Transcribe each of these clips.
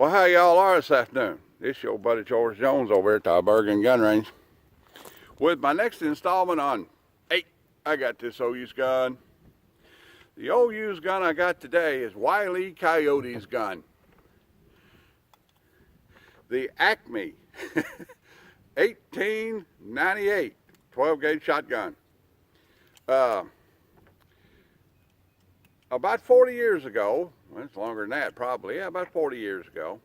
Well, how y'all are this afternoon? This your buddy George Jones over at the Bergen Gun Range with my next installment on 8. I got this old used gun. The old used gun I got today is Wile E. Coyote's gun. The Acme 1898 12 gauge shotgun. About 40 years ago, well, it's longer than that probably, yeah, about 40 years ago,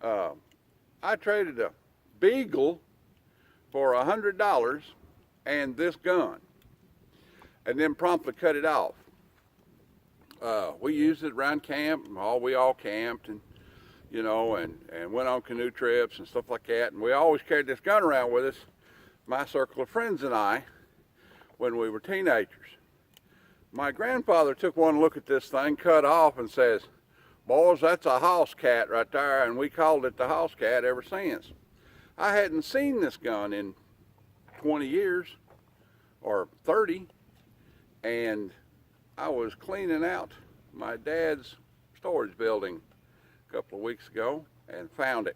I traded a Beagle for $100 and this gun, and then promptly cut it off. We used it around camp, we all camped and, you know, and went on canoe trips and stuff like that, and we always carried this gun around with us, my circle of friends and I, when we were teenagers. My grandfather took one look at this thing, cut off, and says, "Boys, that's a house cat right there," and we called it the house cat ever since. I hadn't seen this gun in 20 years or 30, and I was cleaning out my dad's storage building a couple of weeks ago and found it,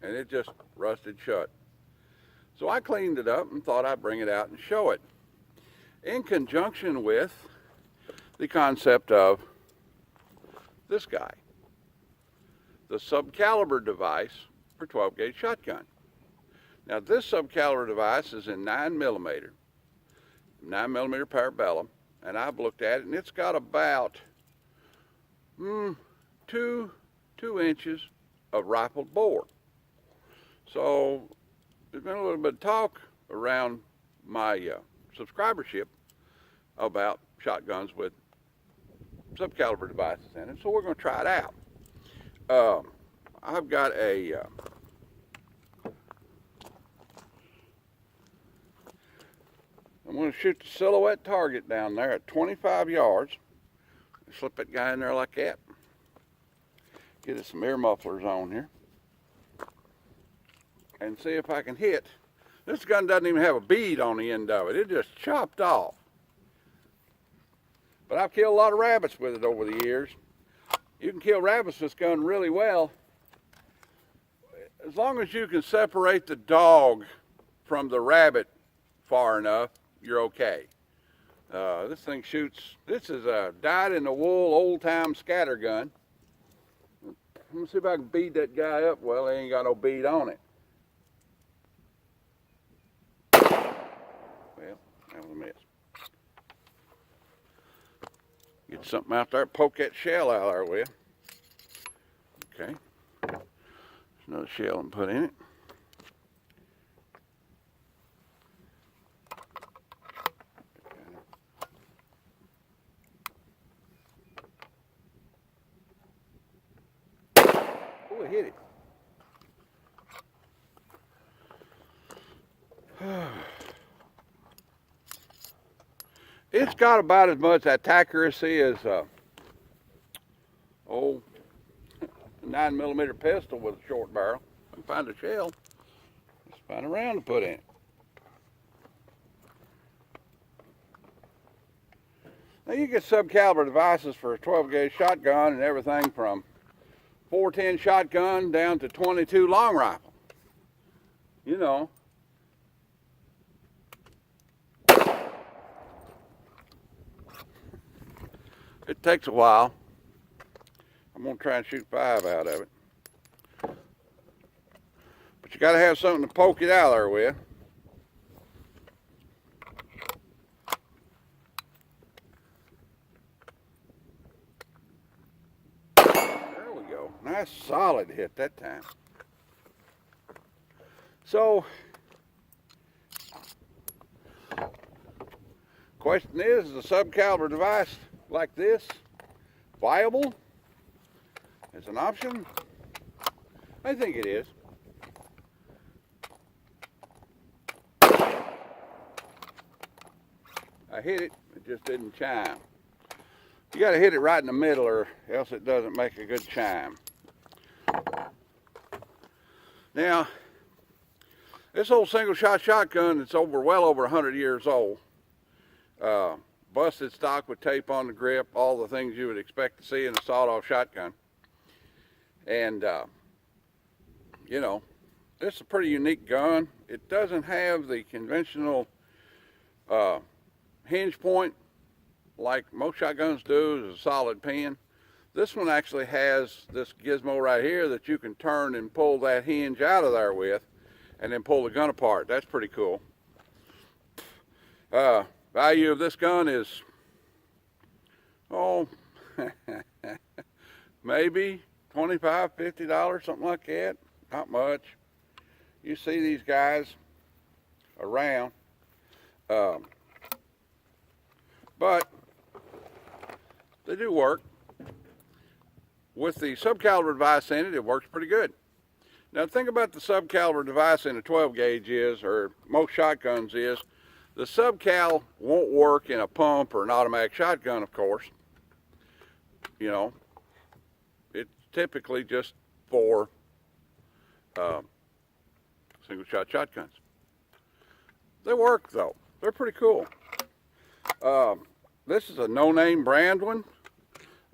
and it just rusted shut. So I cleaned it up and thought I'd bring it out and show it in conjunction with the concept of this guy, the subcaliber device for 12 gauge shotgun. Now this subcaliber device is in 9mm parabellum, and I've looked at it and it's got about 2 inches of rifled bore. So there's been a little bit of talk around my subscribership about shotguns with subcaliber devices in it, so we're going to try it out. I've got a I'm going to shoot the silhouette target down there at 25 yards. Slip that guy in there like that. Get us some ear mufflers on here and see if I can hit. This gun doesn't even have a bead on the end of it. It just chopped off. But I've killed a lot of rabbits with it over the years. You can kill rabbits with this gun really well. As long as you can separate the dog from the rabbit far enough, you're okay. This thing shoots, this is a dyed-in-the-wool old-time scatter gun. Let me see if I can bead that guy up. Well, he ain't got no bead on it. Well, that was a miss. Get something out there, poke that shell out there, will you? Okay. There's another shell and put in it. Oh, it hit it. It's got about as much accuracy as old 9mm pistol with a short barrel. I can find a shell. Let's find a round to put in it. Now you get subcaliber devices for a 12 gauge shotgun and everything from 410 shotgun down to 22 long rifle. You know. It takes a while. I'm going to try and shoot 5 out of it. But you got to have something to poke it out there with. There we go. Nice solid hit that time. So, question is a subcaliber device like this viable as an option? I think it is. I hit it, it just didn't chime. You got to hit it right in the middle or else it doesn't make a good chime. Now, this old single shot shotgun that's well over 100 years old, busted stock with tape on the grip, all the things you would expect to see in a sawed-off shotgun. And you know, it's a pretty unique gun. It doesn't have the conventional hinge point like most shotguns do, is a solid pin. This one actually has this gizmo right here that you can turn and pull that hinge out of there with, and then pull the gun apart. That's pretty cool. Value of this gun is, oh, maybe $25, $50, something like that. Not much. You see these guys around, but they do work. With the subcaliber device in it, it works pretty good. Now the thing about the subcaliber device in a 12 gauge is, or most shotguns is, the subcal won't work in a pump or an automatic shotgun, of course. You know, it's typically just for single shot shotguns. They work though. They're pretty cool. This is a no-name brand one.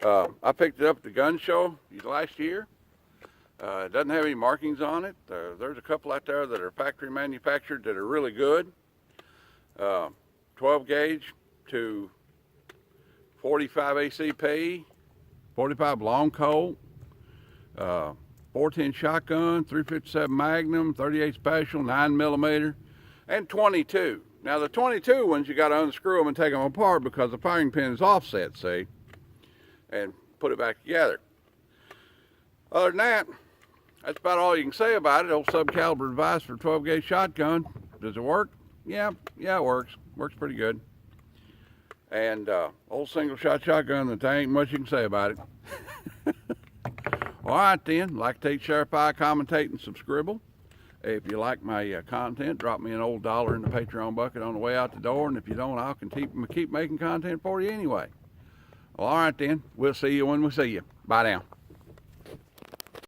I picked it up at the gun show last year. It doesn't have any markings on it. There's a couple out there that are factory manufactured that are really good. 12 gauge to 45 ACP, 45 long Colt, 410 shotgun, 357 Magnum, 38 Special, 9mm, and 22. Now the 22 ones, you got to unscrew them and take them apart because the firing pin is offset, see, and put it back together. Other than that, that's about all you can say about it. Old subcaliber device for 12 gauge shotgun. Does it work? Yeah, it works. Works pretty good. And old single shot shotgun, there ain't much you can say about it. All right then, like, take, share, commentate, and subscribe. If you like my content, drop me an old $1 in the Patreon bucket on the way out the door. And if you don't, I'll keep making content for you anyway. Well, all right then, we'll see you when we see you. Bye now.